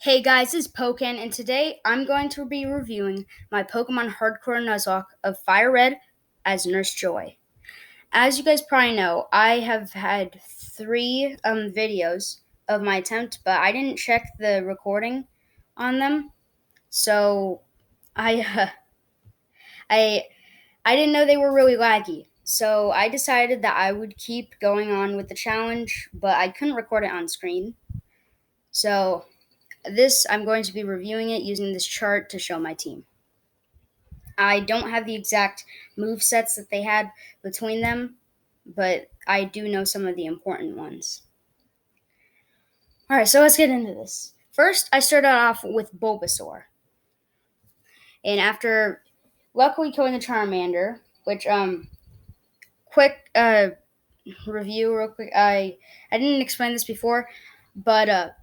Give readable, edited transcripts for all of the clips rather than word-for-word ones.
Hey guys, this is Pokken, and today I'm going to be reviewing my Pokemon Hardcore Nuzlocke of Fire Red as Nurse Joy. As you guys probably know, I have had three videos of my attempt, but I didn't check the recording on them, so I I I didn't know they were really laggy. So I decided that I would keep going on with the challenge, but I couldn't record it on screen. So I'm going to be reviewing it using this chart to show my team. I don't have the exact move sets that they had between them, but I do know some of the important ones. All right, so let's get into this. First, I started off with Bulbasaur. And after luckily killing the Charmander, which quick review real quick. I didn't explain this before, but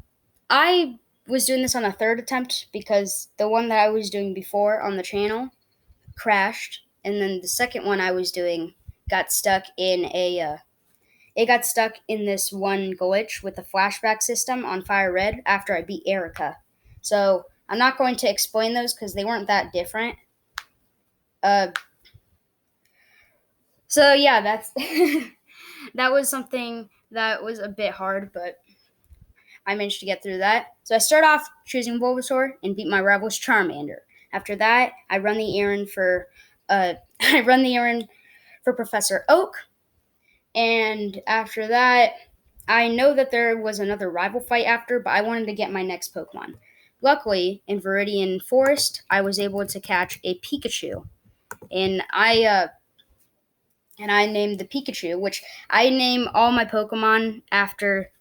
I was doing this on a third attempt because the one that I was doing before on the channel crashed, and then the second one I was doing got stuck in it got stuck in this one glitch with the flashback system on Fire Red after I beat Erica. So I'm not going to explain those because they weren't that different. Uh, so yeah, that's that was something that was a bit hard, but I managed to get through that. So I start off choosing Bulbasaur and beat my rival's Charmander. After that, I run the errand for I run the errand for Professor Oak, and after that, I know that there was another rival fight after, but I wanted to get my next Pokemon. Luckily, in Viridian Forest, I was able to catch a Pikachu, and I named the Pikachu, which I name all my Pokemon after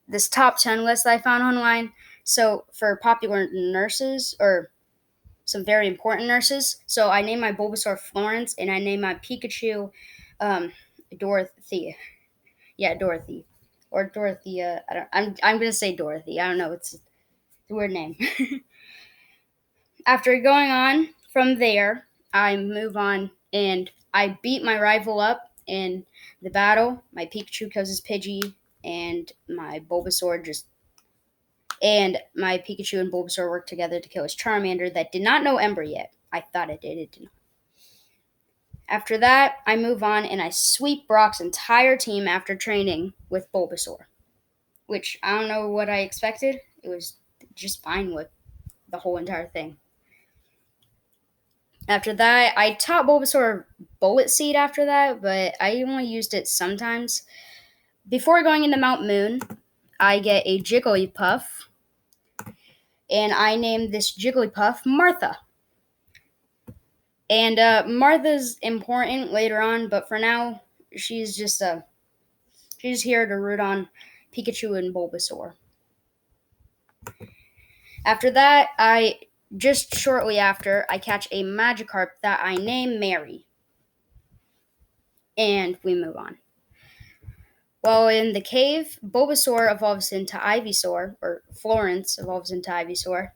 this top 10 list I found online. So for popular nurses or some very important nurses, so I named my Bulbasaur Florence and I named my Pikachu Dorothy. Yeah, Dorothy. Or Dorothea. I'm gonna say Dorothy. I don't know. It's a weird name. After going on from there, I move on and I beat my rival up in the battle. My Pikachu kills his Pidgey, and my Pikachu and Bulbasaur work together to kill his Charmander that did not know Ember yet. I thought it did. It did not. After that, I move on and I sweep Brock's entire team after training with Bulbasaur, which I don't know what I expected. It was just fine with the whole entire thing. After that, I taught Bulbasaur Bullet Seed after that, but I only used it sometimes. Before going into Mount Moon, I get a Jigglypuff, and I named this Jigglypuff Martha. And Martha's important later on, but for now, she's just she's here to root on Pikachu and Bulbasaur. After that, just shortly after, I catch a Magikarp that I name Mary. And we move on. While in the cave, Bulbasaur evolves into Ivysaur, or Florence evolves into Ivysaur,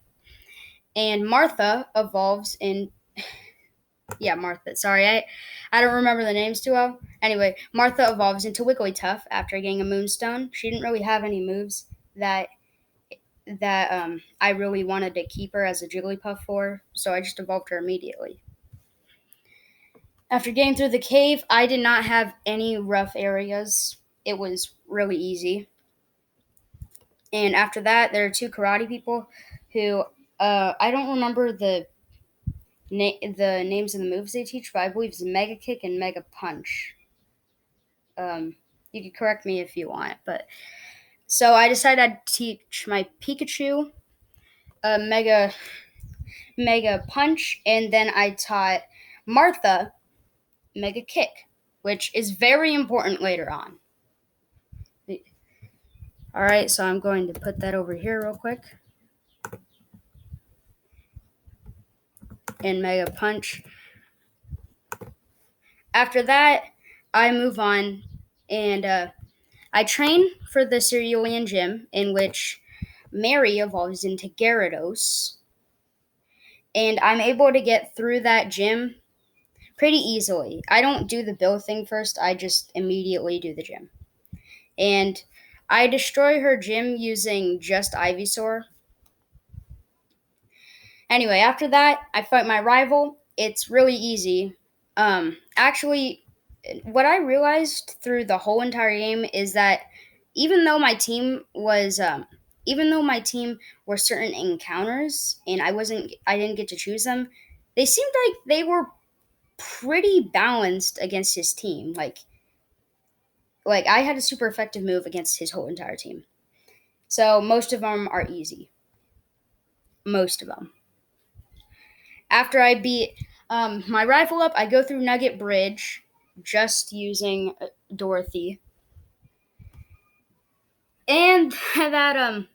and Martha evolves in. Yeah, Martha. Sorry, I don't remember the names too well. Anyway, Martha evolves into Wigglytuff after getting a Moonstone. She didn't really have any moves that I really wanted to keep her as a Jigglypuff for, so I just evolved her immediately. After getting through the cave, I did not have any rough areas. It was really easy. And after that, there are two karate people who I don't remember the names of the moves they teach, but I believe it's Mega Kick and Mega Punch. You can correct me if you want, but so I decided I'd teach my Pikachu Mega Punch, and then I taught Martha Mega Kick, which is very important later on. All right, so I'm going to put that over here real quick. And Mega Punch. After that, I move on and I train for the Cerulean Gym, in which Mary evolves into Gyarados. And I'm able to get through that gym pretty easily. I don't do the build thing first, I just immediately do the gym. And I destroy her gym using just Ivysaur. Anyway, after that, I fight my rival. It's really easy. Actually, what I realized through the whole entire game is that even though my team was, even though my team were certain encounters and I didn't get to choose them, they seemed like they were pretty balanced against his team. Like I had a super effective move against his whole entire team. So most of them are easy. Most of them. After I beat my rival up, I go through Nugget Bridge just using Dorothy, and that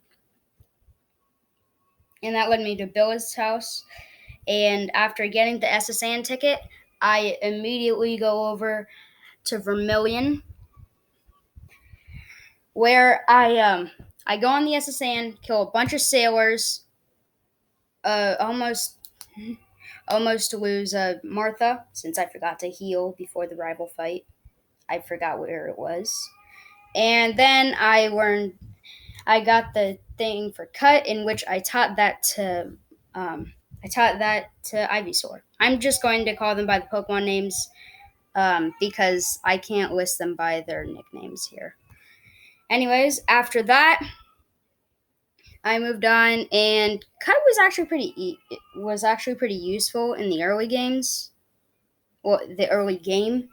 led me to Billa's house. And after getting the SSN ticket, I immediately go over to Vermilion, where I go on the SSN, kill a bunch of sailors, almost lose Martha since I forgot to heal before the rival fight. I forgot where it was. And then I got the thing for cut, in which I taught that to Ivysaur. I'm just going to call them by the Pokemon names because I can't list them by their nicknames here. Anyways, after that, I moved on, and cut was actually pretty useful in the early games. Well, the early game,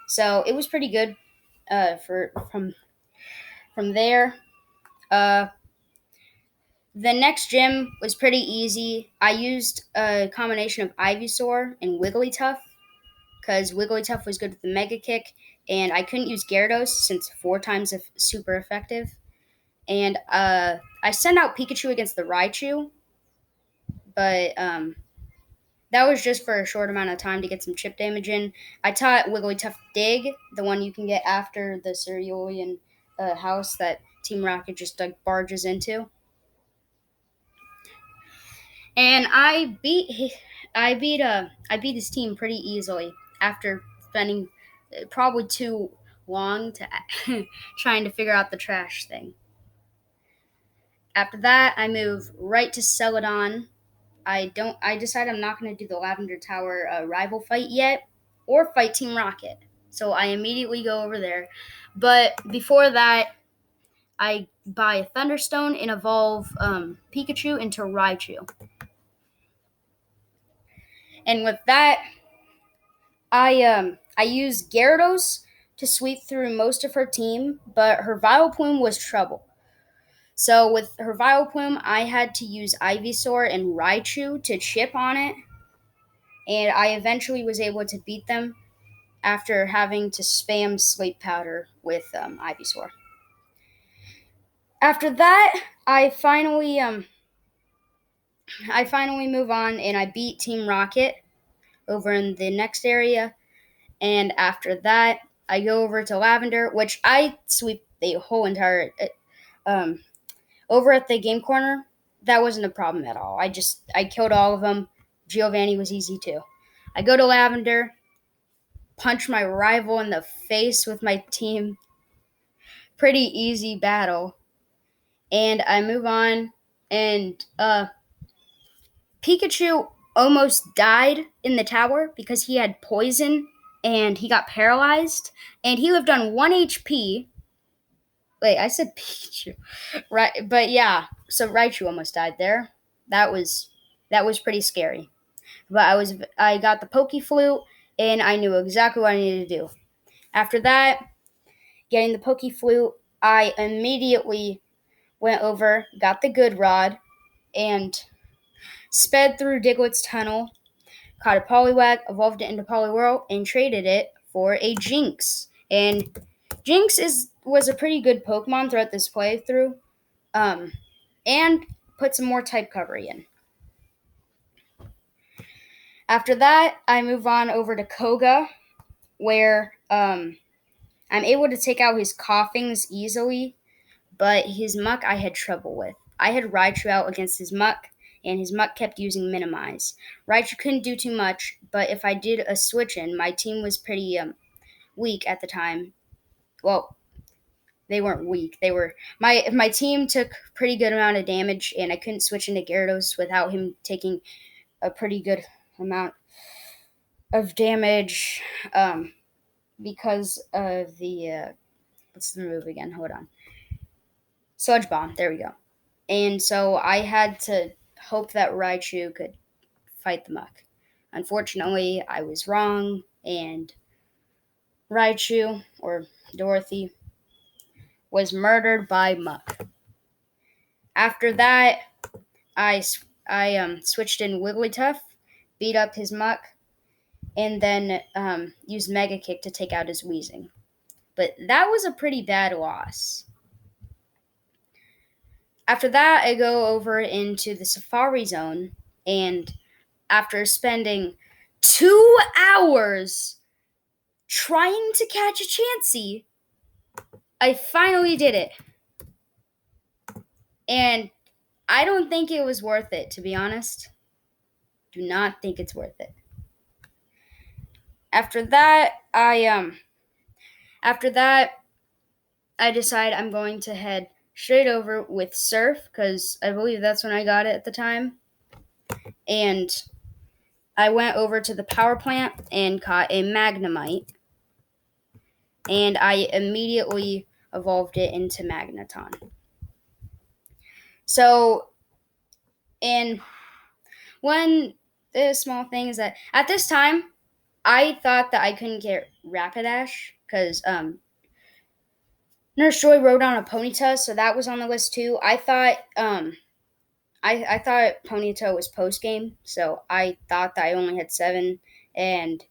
so it was pretty good. From there, uh, the next gym was pretty easy. I used a combination of Ivysaur and Wigglytuff because Wigglytuff was good with the Mega Kick, and I couldn't use Gyarados since 4 times super effective. And I sent out Pikachu against the Raichu, but that was just for a short amount of time to get some chip damage in. I taught Wigglytuff Dig, the one you can get after the Cerulean house that Team Rocket just barges into. And I beat his team pretty easily after spending probably too long to trying to figure out the trash thing. After that, I move right to Celadon. I decide I'm not going to do the Lavender Tower rival fight yet or fight Team Rocket. So I immediately go over there. But before that, I buy a Thunderstone and evolve Pikachu into Raichu. And with that, I used Gyarados to sweep through most of her team, but her Vileplume was trouble. So with her Vileplume, I had to use Ivysaur and Raichu to chip on it, and I eventually was able to beat them after having to spam Sleep Powder with Ivysaur. After that, I finally move on and I beat Team Rocket over in the next area. And after that, I go over to Lavender, which I sweep the whole entire over at the game corner. That wasn't a problem at all. I killed all of them. Giovanni was easy too. I go to Lavender, punch my rival in the face with my team. Pretty easy battle. And I move on, and Pikachu almost died in the tower because he had poison and he got paralyzed, and he lived on 1 HP. Wait, I said Pikachu. Right, but yeah, so Raichu almost died there. That was pretty scary. But I got the Poke Flute, and I knew exactly what I needed to do. After that, getting the Poke Flute, I immediately went over, got the Good Rod, and sped through Diglett's tunnel, caught a Poliwag, evolved it into Poliwhirl, and traded it for a Jinx. And Jinx was a pretty good Pokemon throughout this playthrough, and put some more type cover in. After that, I move on over to Koga, where I'm able to take out his Coughings easily, but his Muck I had trouble with. I had Raichu out against his Muck, and his Muck kept using Minimize. Raichu couldn't do too much, but if I did a switch in, my team was pretty weak at the time. Well, they weren't weak. They were my team took pretty good amount of damage, and I couldn't switch into Gyarados without him taking a pretty good amount of damage because of the what's the move again? Hold on. Sludge Bomb. There we go. And so I had to hope that Raichu could fight the Muck. Unfortunately, I was wrong, and Raichu, or Dorothy, was murdered by Muck. After that, I switched in Wigglytuff, beat up his Muck, and then used Mega Kick to take out his Weezing. But that was a pretty bad loss. After that, I go over into the Safari Zone, and after spending 2 hours trying to catch a Chansey, I finally did it. And I don't think it was worth it, to be honest. Do not think it's worth it. After that, I decide I'm going to head straight over with Surf, because I believe that's when I got it at the time. And I went over to the power plant and caught a Magnemite. And I immediately evolved it into Magneton. So, and one small thing is that at this time, I thought that I couldn't get Rapidash because Nurse Joy rode on a Ponyta, so that was on the list too. I thought I thought Ponyta was post game, so I thought that I only had 7. And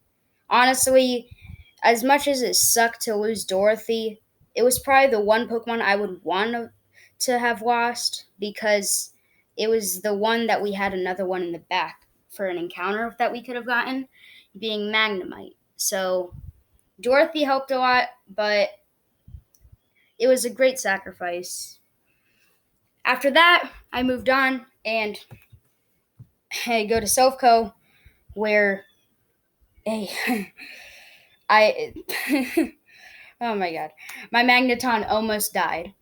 honestly, as much as it sucked to lose Dorothy, it was probably the one Pokemon I would want to have lost, because it was the one that we had another one in the back for an encounter that we could have gotten, being Magnemite. So Dorothy helped a lot, but it was a great sacrifice. After that, I moved on and I go to Selfco, where I oh my god, my Magneton almost died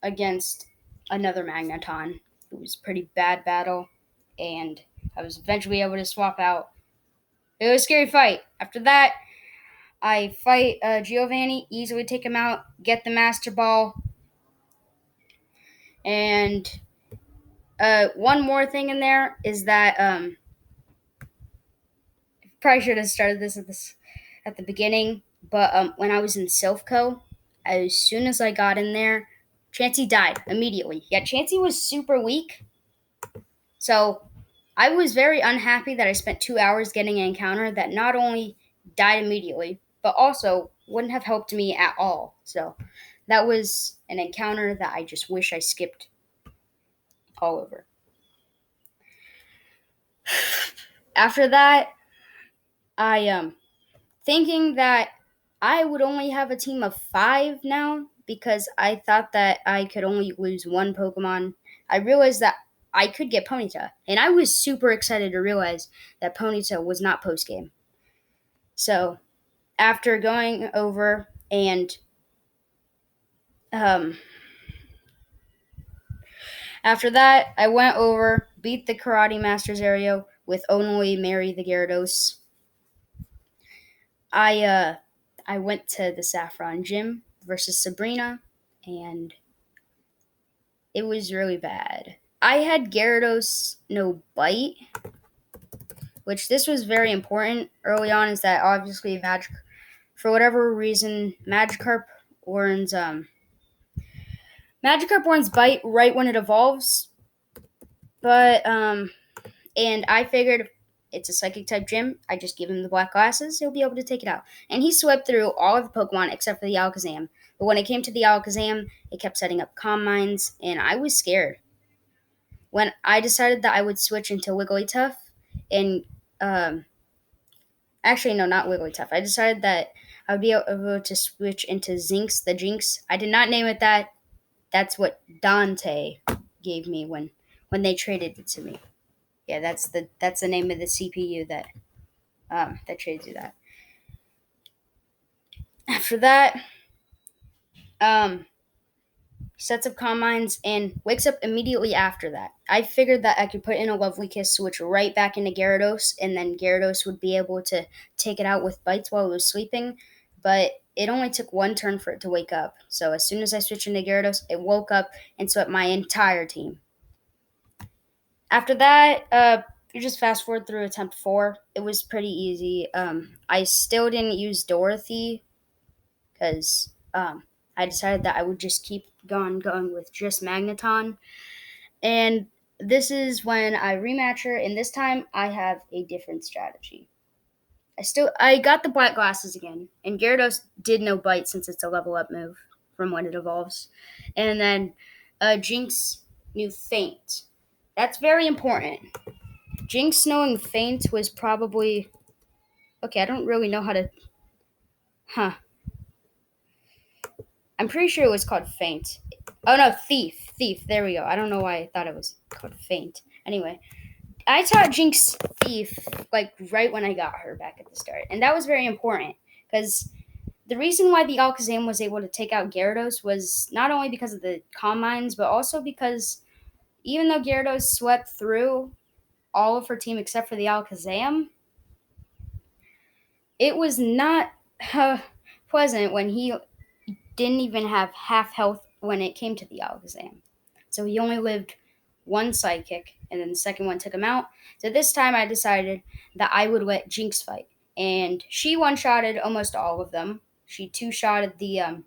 against another Magneton. It was a pretty bad battle, and I was eventually able to swap out. It was a scary fight. After that, I fight Giovanni, easily take him out, get the Master Ball, and one more thing in there is that probably should have started this at the beginning, but when I was in Silphco, as soon as I got in there, Chansey died immediately. Yeah, Chansey was super weak, so I was very unhappy that I spent 2 hours getting an encounter that not only died immediately, but also wouldn't have helped me at all. So that was an encounter that I just wish I skipped all over. After that, I thinking that I would only have a team of 5 now, because I thought that I could only lose one Pokemon. I realized that I could get Ponyta, and I was super excited to realize that Ponyta was not post-game. So after going over and after that, I went over, beat the Karate Masters area with only Mary the Gyarados. I went to the Saffron Gym versus Sabrina, and it was really bad. I had Gyarados no bite, which this was very important early on, is that obviously for whatever reason, Magikarp warns bite right when it evolves. But and I figured it's a psychic type gym. I just give him the black glasses, he'll be able to take it out. And he swept through all of the Pokemon except for the Alakazam. But when it came to the Alakazam, it kept setting up Calm Minds, and I was scared. When I decided that I would switch into Wigglytuff, and actually no, not Wigglytuff. I decided that I would be able to switch into Zinx, the Jinx. I did not name it that. That's what Dante gave me when they traded it to me. Yeah, that's the name of the CPU that trades you that. After that, sets up combines, and wakes up immediately after that. I figured that I could put in a Lovely Kiss, switch right back into Gyarados, and then Gyarados would be able to take it out with bites while it was sleeping, but it only took one turn for it to wake up. So as soon as I switched into Gyarados, it woke up and swept my entire team. After that, you just fast forward through attempt 4. It was pretty easy. I still didn't use Dorothy because I decided that I would just keep going with just Magneton. And this is when I rematch her, and this time I have a different strategy. I got the black glasses again, and Gyarados did no bite since it's a level up move from when it evolves. And then Jinx knew Faint. That's very important. Jinx knowing Faint was probably okay. I don't really know how to. Huh. I'm pretty sure it was called Faint. Oh no, Thief. Thief. There we go. I don't know why I thought it was called Faint. Anyway, I taught Jinx Thief like right when I got her back at the start, and that was very important because the reason why the Alakazam was able to take out Gyarados was not only because of the Calm Minds, but also because even though Gyarados swept through all of her team except for the Alakazam, it was not pleasant when he didn't even have half health when it came to the Alakazam. So he only lived one sidekick, and then the second one took him out. So this time I decided that I would let Jinx fight. And she one-shotted almost all of them. She two-shotted the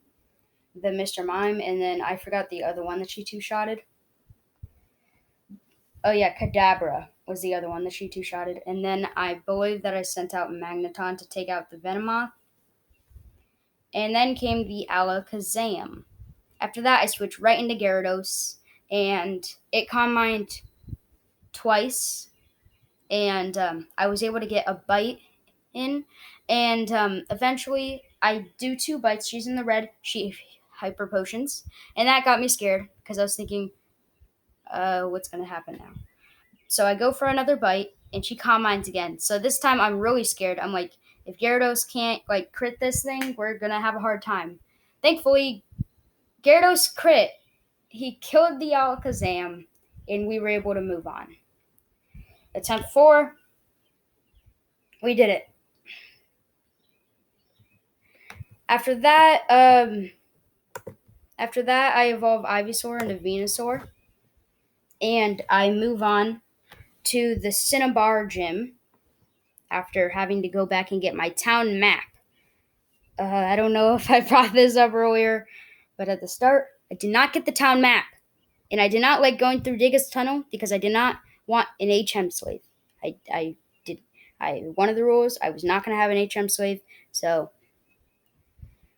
Mr. Mime, and then I forgot the other one that she two-shotted. Oh yeah, Kadabra was the other one that she two-shotted. And then I believe that I sent out Magneton to take out the Venomoth. And then came the Alakazam. After that, I switched right into Gyarados, and it combined twice, and I was able to get a bite in, and eventually I do 2 bites. She's in the red. She hyper potions, and that got me scared because I was thinking, what's going to happen now? So I go for another bite, and she combines again. So this time I'm really scared. I'm like, if Gyarados can't like crit this thing, we're going to have a hard time. Thankfully, Gyarados crit. He killed the Alakazam, and we were able to move on. Attempt 4, we did it. After that, I evolve Ivysaur into Venusaur, and I move on to the Cinnabar Gym after having to go back and get my town map. I don't know if I brought this up earlier, but at the start, I did not get the town map. And I did not like going through Digga's Tunnel because I did not want an HM slave. One of the rules, I was not going to have an HM slave, so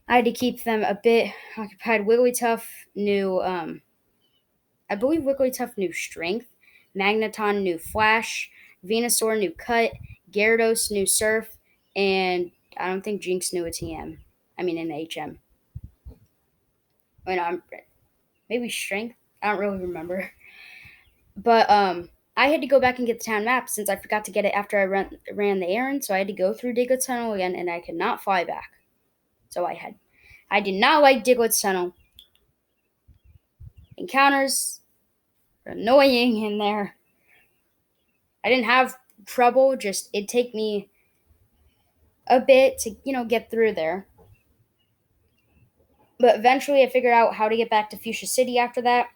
I had to keep them a bit occupied. Wigglytuff knew, I believe Wigglytuff knew Strength, Magneton knew Flash, Venusaur knew Cut, Gyarados knew Surf, and I don't think Jinx knew a TM. I mean, an HM. Maybe Strength. I don't really remember. But I had to go back and get the town map since I forgot to get it after I ran the errand. So I had to go through Diglett's Tunnel again, and I could not fly back. So I did not like Diglett's Tunnel. Encounters were annoying in there. I didn't have trouble, just it'd take me a bit to, get through there. But eventually I figured out how to get back to Fuchsia City after that.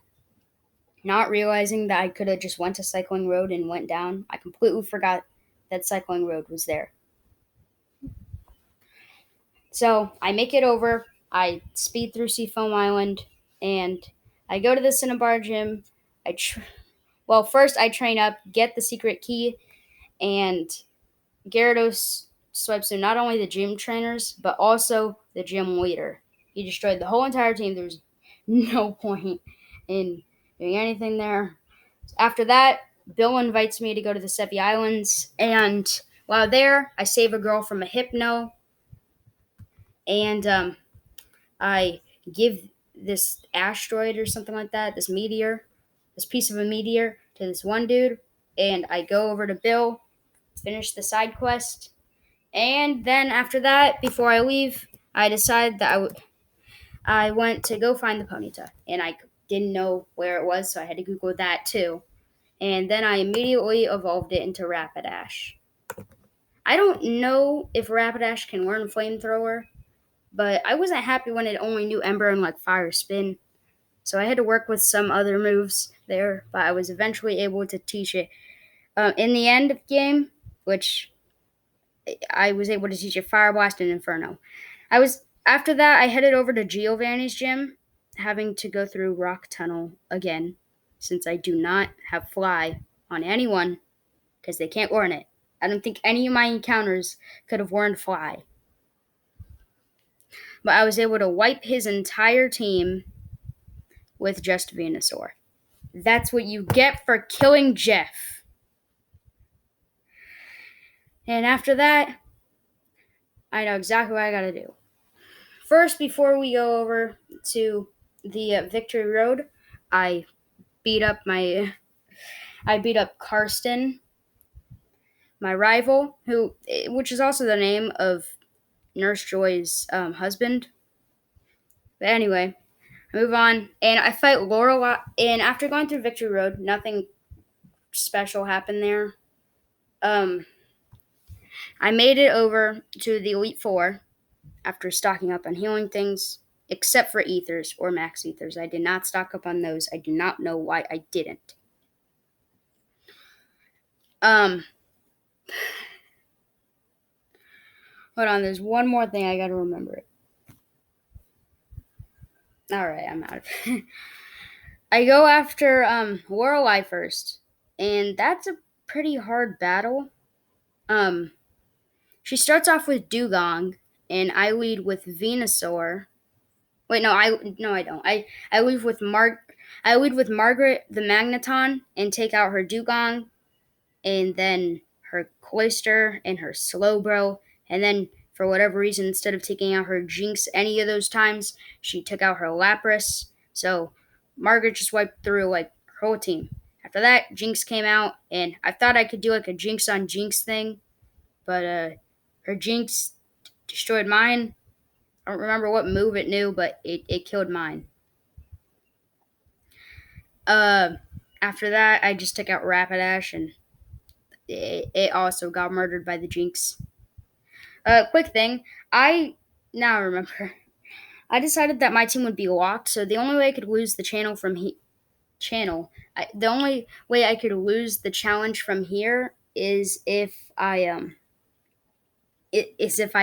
Not realizing that I could have just went to Cycling Road and went down. I completely forgot that Cycling Road was there. So I make it over. I speed through Seafoam Island, and I go to the Cinnabar Gym. First I train up, get the secret key, and Gyarados swipes through not only the gym trainers, but also the gym leader. He destroyed the whole entire team. There's no point in doing anything there. After that, Bill invites me to go to the Seppi Islands, and while there, I save a girl from a hypno, and I give this asteroid or something like that, this piece of a meteor to this one dude, and I go over to Bill, finish the side quest, and then after that, before I leave, I decide that I went to go find the Ponyta, and I didn't know where it was, so I had to Google that too. And then I immediately evolved it into Rapidash. I don't know if Rapidash can learn Flamethrower, but I wasn't happy when it only knew Ember and like Fire Spin. So I had to work with some other moves there, but I was eventually able to teach it. In the end of the game, which I was able to teach it Fire Blast and Inferno. After that I headed over to Giovanni's gym, having to go through Rock Tunnel again, since I do not have Fly on anyone because they can't learn it. I don't think any of my encounters could have learned Fly. But I was able to wipe his entire team with just Venusaur. That's what you get for killing Jeff. And after that, I know exactly what I gotta do. First, before we go over to the Victory Road, I beat up Karsten, my rival, which is also the name of Nurse Joy's husband. But anyway, I move on, and I fight Laurel. And after going through Victory Road, nothing special happened there. I made it over to the Elite Four after stocking up on healing things, except for ethers or max ethers. I did not stock up on those. I do not know why I didn't. Hold on, there's one more thing I gotta remember. Alright, I'm out of it. I go after Lorelei first, and that's a pretty hard battle. She starts off with Dugong, and I lead with Venusaur. Wait, no, I don't. I lead with Margaret the Magneton and take out her Dugong, and then her Cloyster and her Slowbro, and then for whatever reason, instead of taking out her Jinx any of those times, she took out her Lapras. So Margaret just wiped through like her whole team. After that, Jinx came out, and I thought I could do like a Jinx on Jinx thing, but her Jinx destroyed mine. I don't remember what move it knew, but it killed mine. After that, I just took out Rapidash, and it also got murdered by the Jinx. Quick thing, I now remember. I decided that my team would be locked, so the only way I could lose the channel from the only way I could lose the challenge from here is if I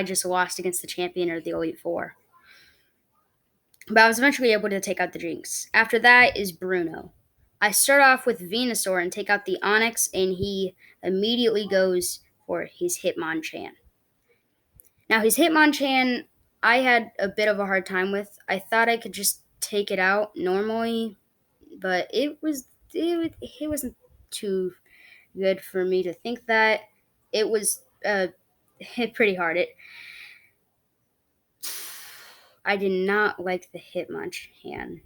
just lost against the champion or the Elite Four. But I was eventually able to take out the Jinx. After that is Bruno. I start off with Venusaur and take out the Onix, and he immediately goes for his Hitmonchan. Now, his Hitmonchan, I had a bit of a hard time with. I thought I could just take it out normally, but it wasn't too good for me to think that. It was hit pretty hard. I did not like the Hitmonchan.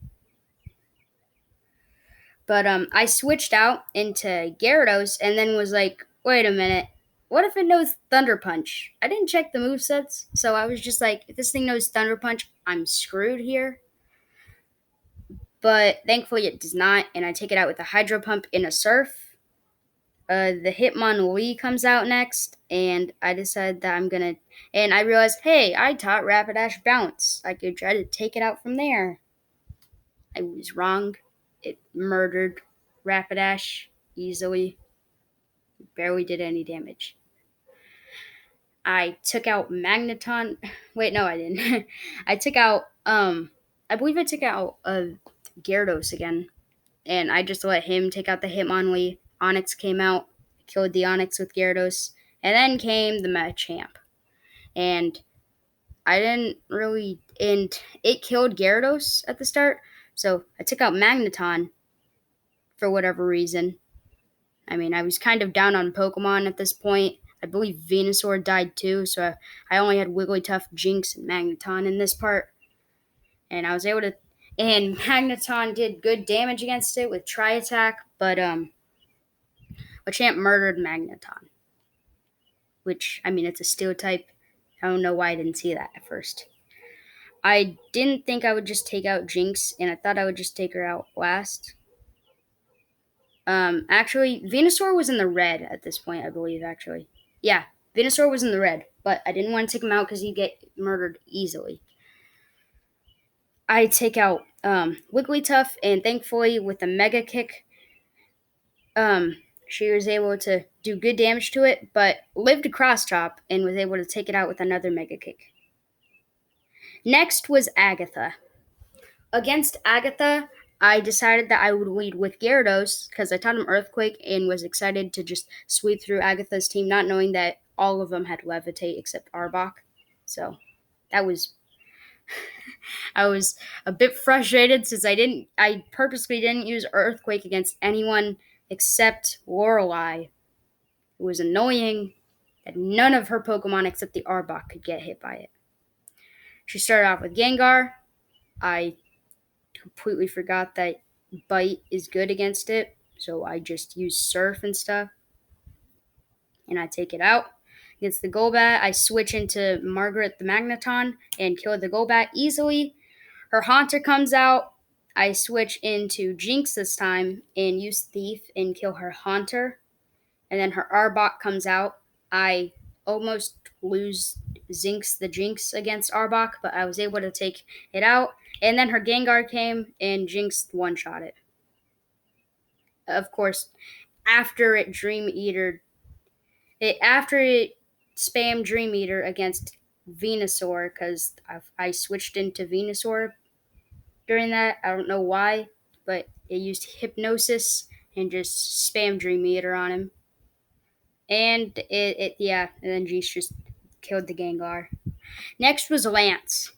But I switched out into Gyarados and then was like, wait a minute. What if it knows Thunder Punch? I didn't check the movesets, so I was just like, if this thing knows Thunder Punch, I'm screwed here. But thankfully it does not, and I take it out with a Hydro Pump in a Surf. The Hitmonlee comes out next, and I decide that and I realized, hey, I taught Rapidash Bounce. I could try to take it out from there. I was wrong. It murdered Rapidash easily. Barely did any damage. I took out Magneton. Wait, no, I didn't. I took out, I believe I took out Gyarados again. And I just let him take out the Hitmonlee. Onix came out, killed the Onix with Gyarados. And then came the Machamp. And and it killed Gyarados at the start. So I took out Magneton for whatever reason. I mean, I was kind of down on Pokemon at this point. I believe Venusaur died too, so I only had Wigglytuff, Jinx, and Magneton in this part. And I was able to... And Magneton did good damage against it with Tri-Attack, but Machamp murdered Magneton. Which, I mean, it's a Steel type. I don't know why I didn't see that at first. I didn't think I would just take out Jinx, and I thought I would just take her out last. Actually, Venusaur was in the red at this point, I believe, actually. Yeah, Venusaur was in the red, but I didn't want to take him out because he'd get murdered easily. I take out Wigglytuff, and thankfully, with the Mega Kick, she was able to do good damage to it, but lived a Cross Chop and was able to take it out with another Mega Kick. Next was Agatha. Against Agatha, I decided that I would lead with Gyarados because I taught him Earthquake and was excited to just sweep through Agatha's team, not knowing that all of them had Levitate except Arbok. So that was I was a bit frustrated since I purposely didn't use Earthquake against anyone except Lorelei. It was annoying that none of her Pokemon except the Arbok could get hit by it. She started off with Gengar. I completely forgot that Bite is good against it, so I just use Surf and stuff, and I take it out. Against the Golbat, I switch into Margaret the Magneton and kill the Golbat easily. Her Haunter comes out. I switch into Jinx this time and use Thief and kill her Haunter. And then her Arbok comes out. I almost lose the Jinx against Arbok, but I was able to take it out. And then her Gengar came and Jinx one-shot it. Of course, after it spammed Dream Eater against Venusaur, because I switched into Venusaur during that. I don't know why, but it used Hypnosis and just spammed Dream Eater on him. And and then Jinx just killed the Gengar. Next was Lance.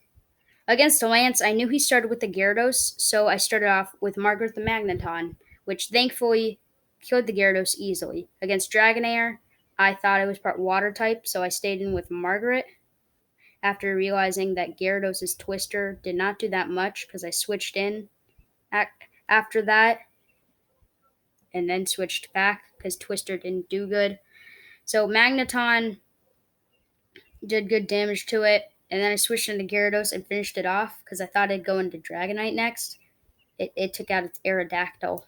Against Lance, I knew he started with the Gyarados, so I started off with Margaret the Magneton, which thankfully killed the Gyarados easily. Against Dragonair, I thought it was part water type, so I stayed in with Margaret. After realizing that Gyarados' Twister did not do that much, because I switched in after that, and then switched back, because Twister didn't do good. So Magneton did good damage to it, and then I switched into Gyarados and finished it off because I thought I'd go into Dragonite next. It took out its Aerodactyl.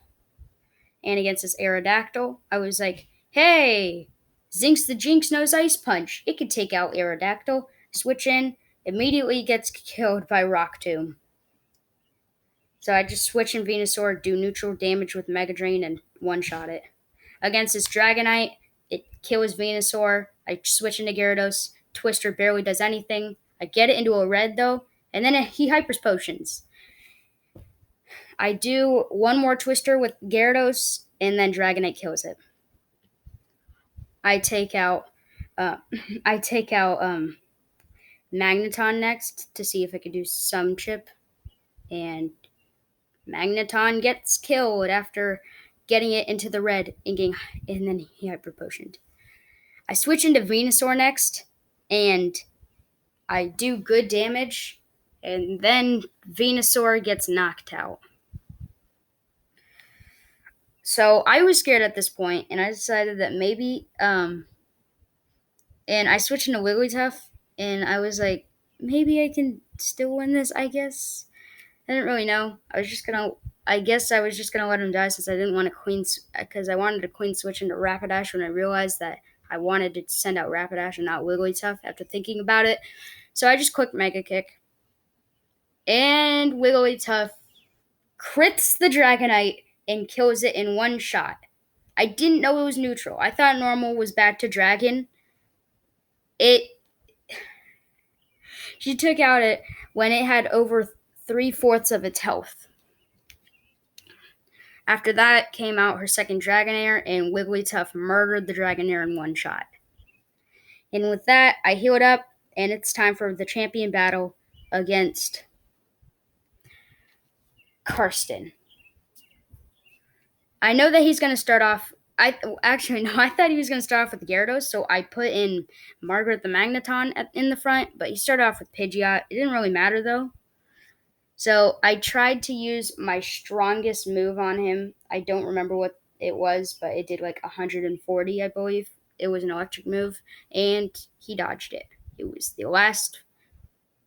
And against this Aerodactyl, I was like, hey, Zinx the Jinx knows Ice Punch. It could take out Aerodactyl. Switch in, immediately gets killed by Rock Tomb. So I just switch in Venusaur, do neutral damage with Mega Drain, and one-shot it. Against this Dragonite, it kills Venusaur. I switch into Gyarados. Twister barely does anything. I get it into a red, though, and then he Hypers Potions. I do one more Twister with Gyarados, and then Dragonite kills it. I take out Magneton next to see if I could do some chip, and Magneton gets killed after getting it into the red and then he Hyper Potioned. I switch into Venusaur next, and I do good damage, and then Venusaur gets knocked out. So I was scared at this point, and I decided that maybe, and I switched into Wigglytuff, and I was like, maybe I can still win this, I guess. I didn't really know. I was just gonna let him die since I didn't want to because I wanted to clean switch into Rapidash when I realized that I wanted to send out Rapidash and not Wigglytuff after thinking about it. So I just clicked Mega Kick. And Wigglytuff crits the Dragonite and kills it in one shot. I didn't know it was neutral. I thought normal was back to Dragon. She took out it when it had over 3/4 of its health. After that came out her second Dragonair, and Wigglytuff murdered the Dragonair in one shot. And with that, I healed up, and it's time for the champion battle against Karsten. I know that he's going to start off. I thought he was going to start off with Gyarados, so I put in Margaret the Magneton in the front, but he started off with Pidgeot. It didn't really matter, though. So I tried to use my strongest move on him. I don't remember what it was, but it did like 140, I believe. It was an electric move, and he dodged it. It was the last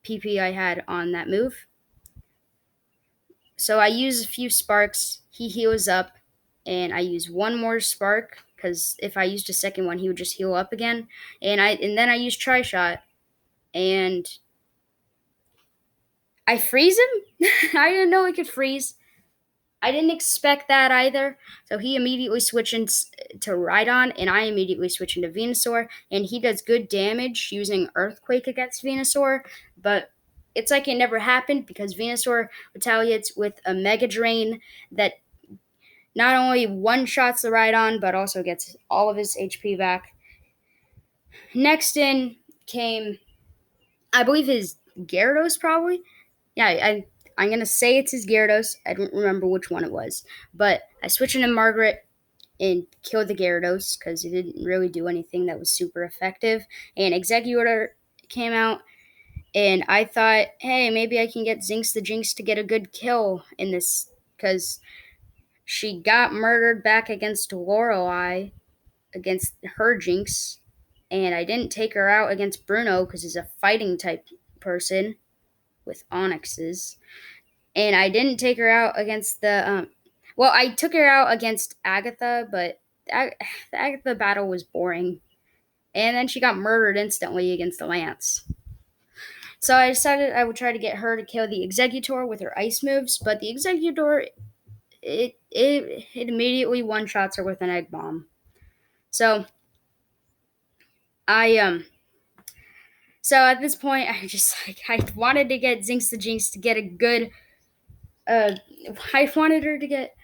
PP I had on that move. So I use a few sparks. He heals up, and I use one more spark because if I used a second one, he would just heal up again. And then I use Tri Shot, and I freeze him. I didn't know it could freeze. I didn't expect that either. So he immediately switches to Rhydon, and I immediately switch into Venusaur, and he does good damage using Earthquake against Venusaur, but it's like it never happened because Venusaur retaliates with a Mega Drain that not only one-shots the Rhydon, but also gets all of his HP back. Next in came, I believe his Gyarados probably. Yeah, I'm going to say it's his Gyarados. I don't remember which one it was. But I switched into Margaret and killed the Gyarados because it didn't really do anything that was super effective. And Exeggutor came out, and I thought, hey, maybe I can get Zinx the Jinx to get a good kill in this because she got murdered back against Lorelei, against her Jinx. And I didn't take her out against Bruno because he's a fighting type person with Onyxes. And I didn't take her out against the well, I took her out against Agatha, but the Agatha battle was boring. And then she got murdered instantly against the Lance. So I decided I would try to get her to kill the Exeggutor with her ice moves, but the Exeggutor it immediately one-shots her with an Egg Bomb. So so at this point I wanted to get Zinx the Jinx to get a good I wanted her to get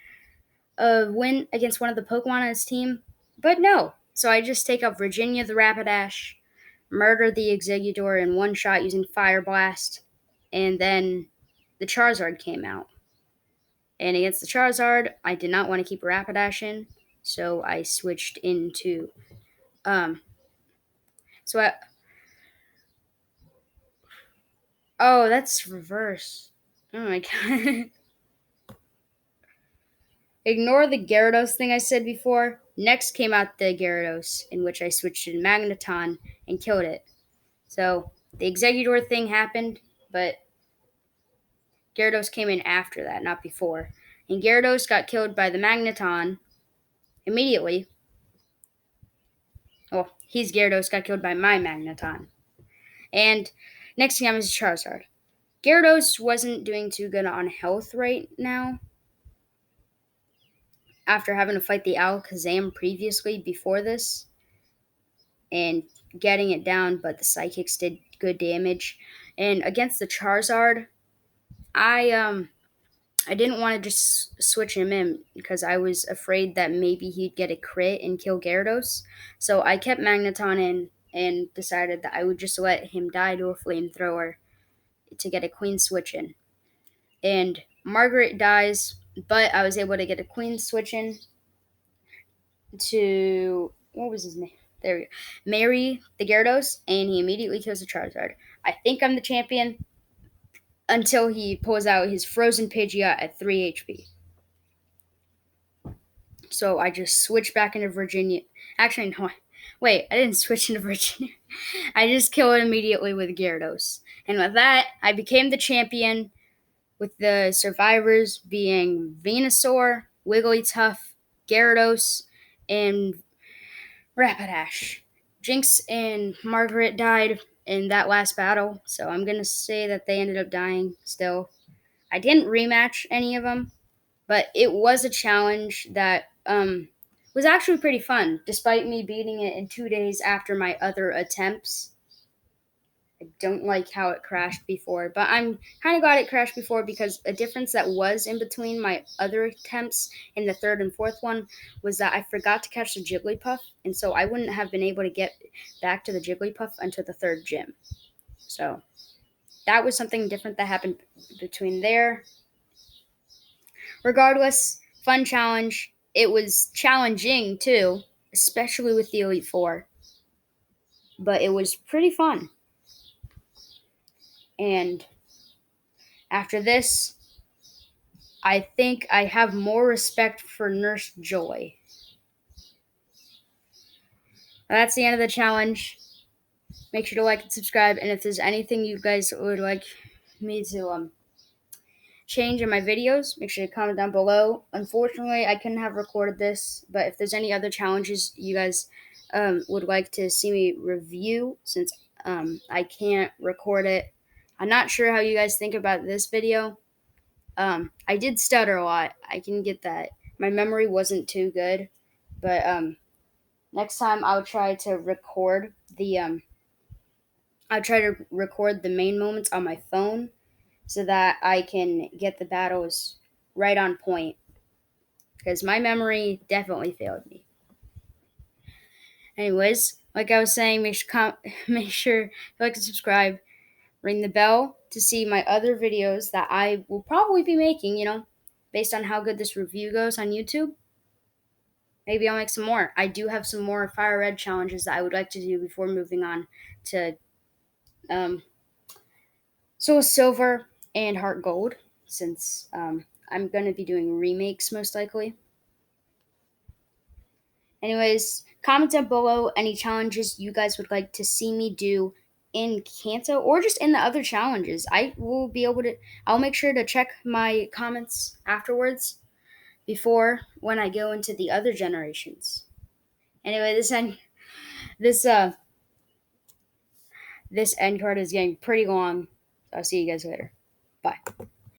a win against one of the Pokemon on his team, but no. So I just take out Virginia the Rapidash, murder the Exeggutor in one shot using Fire Blast, and then the Charizard came out. And against the Charizard, I did not want to keep Rapidash in, so I switched into oh, that's reverse. Oh my god. Ignore the Gyarados thing I said before. Next came out the Gyarados, in which I switched to Magneton and killed it. So the Exeggutor thing happened, but Gyarados came in after that, not before. And Gyarados got killed by the Magneton immediately. Well, his Gyarados got killed by my Magneton. And next thing is Charizard. Gyarados wasn't doing too good on health right now, after having to fight the Alakazam previously before this and getting it down, but the Psychics did good damage. And against the Charizard, I didn't want to just switch him in because I was afraid that maybe he'd get a crit and kill Gyarados. So I kept Magneton in and decided that I would just let him die to a flamethrower to get a Queen switch in. And Margaret dies, but I was able to get a Queen switch in to, what was his name? There we go. Marry the Gyarados, and he immediately kills the Charizard. I think I'm the champion until he pulls out his Frozen Pidgeot at 3 HP. So I just switch back into Virginia. Actually, no. Wait, I didn't switch into Virginia. I just kill it immediately with Gyarados. And with that, I became the champion, with the survivors being Venusaur, Wigglytuff, Gyarados, and Rapidash. Jinx and Margaret died in that last battle, so I'm going to say that they ended up dying still. I didn't rematch any of them, but it was a challenge that was actually pretty fun, despite me beating it in 2 days after my other attempts. I don't like how it crashed before, but I'm kind of glad it crashed before because a difference that was in between my other attempts in the third and fourth one was that I forgot to catch the Jigglypuff, and so I wouldn't have been able to get back to the Jigglypuff until the third gym. So that was something different that happened between there. Regardless, fun challenge. It was challenging too, especially with the Elite Four, but it was pretty fun. And after this, I think I have more respect for Nurse Joy. That's the end of the challenge. Make sure to like and subscribe. And if there's anything you guys would like me to change in my videos, make sure to comment down below. Unfortunately, I couldn't have recorded this, but if there's any other challenges you guys would like to see me review, since I can't record it, I'm not sure how you guys think about this video. I did stutter a lot. I can get that. My memory wasn't too good, but next time I'll try to record the main moments on my phone so that I can get the battles right on point, because my memory definitely failed me. Anyways, like I was saying, make sure to like and subscribe, ring the bell to see my other videos that I will probably be making, based on how good this review goes on YouTube. Maybe I'll make some more. I do have some more Fire Red challenges that I would like to do before moving on to Soul Silver and Heart Gold, since I'm going to be doing remakes most likely. Anyways, comment down below any challenges you guys would like to see me do in Kanto or just in the other challenges. I'll make sure to check my comments afterwards before when I go into the other generations. Anyway, this end card is getting pretty long. I'll see you guys later. Bye.